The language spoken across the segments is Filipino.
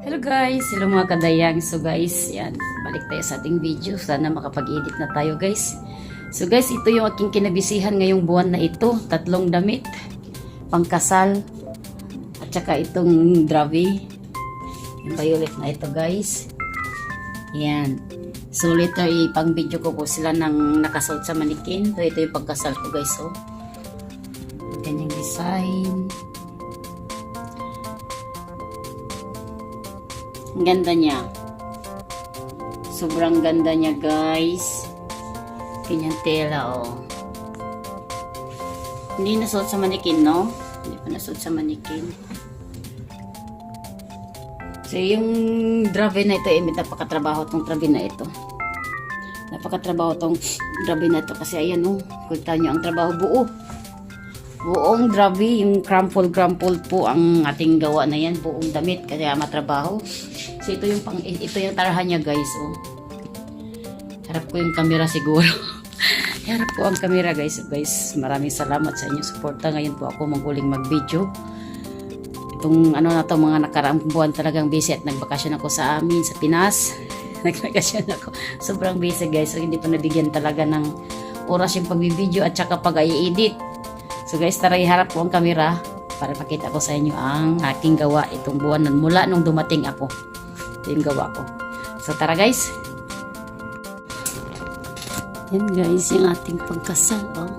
Hello guys, hello mga kadayang. So guys, yan, balik tayo sa ating video. Sana makapag-edit na tayo guys. So guys, ito yung aking kinabisihan ngayong buwan na ito. 3 damit, pangkasal, at saka itong dravi. Yung violet na ito guys. Yan. So later, ipang video ko po sila ng nakasuot sa manikin. So ito yung pagkasal ko guys. So, ganyang design. Ang ganda niya. Sobrang ganda niya guys. Kanyang tela oh. Hindi nasuot sa manikin no? Hindi pa nasuot sa manikin. So yung dravi na ito napakatrabaho tong dravi na ito. Napakatrabaho tong dravi na ito kasi ayan oh. Kita nyo ang trabaho buo. Buong dravi, yung crumple po ang ating gawa na yan, buong damit kaya matrabaho. So ito yung tarahan niya guys, oh. Harap ko yung camera siguro. Harap ko ang camera guys. So guys, maraming salamat sa inyong suporta. Ngayon po ako maguling mag-video. Itong ano na to, mga nakaraang buwan talagang busy at nagbakasyon ako sa amin sa Pinas. Nagbakasyon ako. Sobrang busy guys. So hindi pa nabigyan talaga ng oras yung pag-video at saka pag-i-edit. So guys, tara iharap ko ang camera para makita ko sa inyo ang aking gawa itong buwan mula nung dumating ako. Ito yung gawa ko. So tara guys. Yan guys, yung ating pagkasal. Oh.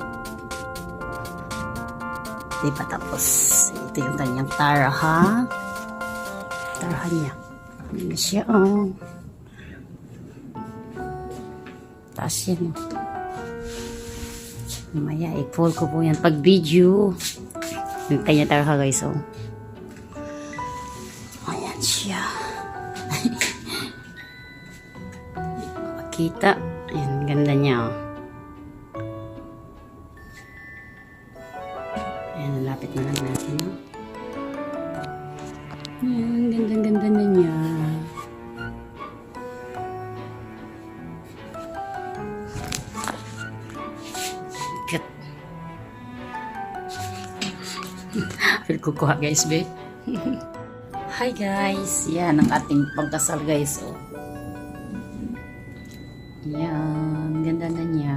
Diba tapos, ito yung kanyang taraha. Taraha niya. Yan siya. Oh. Taas yan. Oh. Mamaya, i-pull ko po yan pag video. Yung kanya taraha guys, oh. Ayan siya. Makita. Ayan, ganda niya, oh. Ayan, lapit na lang natin, oh. Ayan, ganda-ganda na niya. Feel kukuha guys, be. Hi guys. Yan ang ating pagkasal guys. Oh. Yan. Ganda na niya.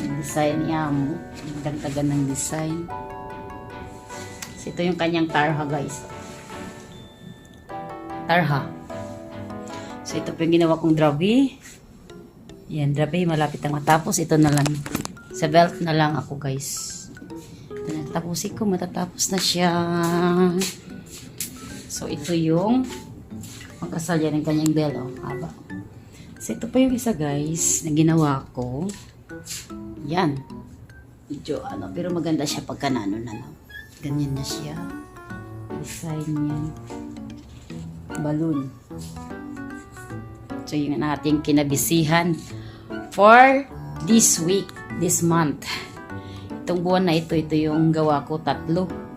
Yung design niya mo. Dagdagan ng design. So, ito yung kanyang tarha guys. Tarha. So ito po yung ginawa kong dravi. Yan. Dravi. Malapit na matapos. Ito na lang. Sa belt na lang ako guys. Tapusin ko, matatapos na siya. So, ito yung magkasal yan ng kanyang belo. Haba. So, ito pa yung isa guys na ginawa ko. Yan. Medyo ano, pero maganda siya pagka na. Ganyan na siya. Design yan. Balloon. So, yung ating kinabisihan for this week, this month. Itong buwan na ito yung gawa ko 3.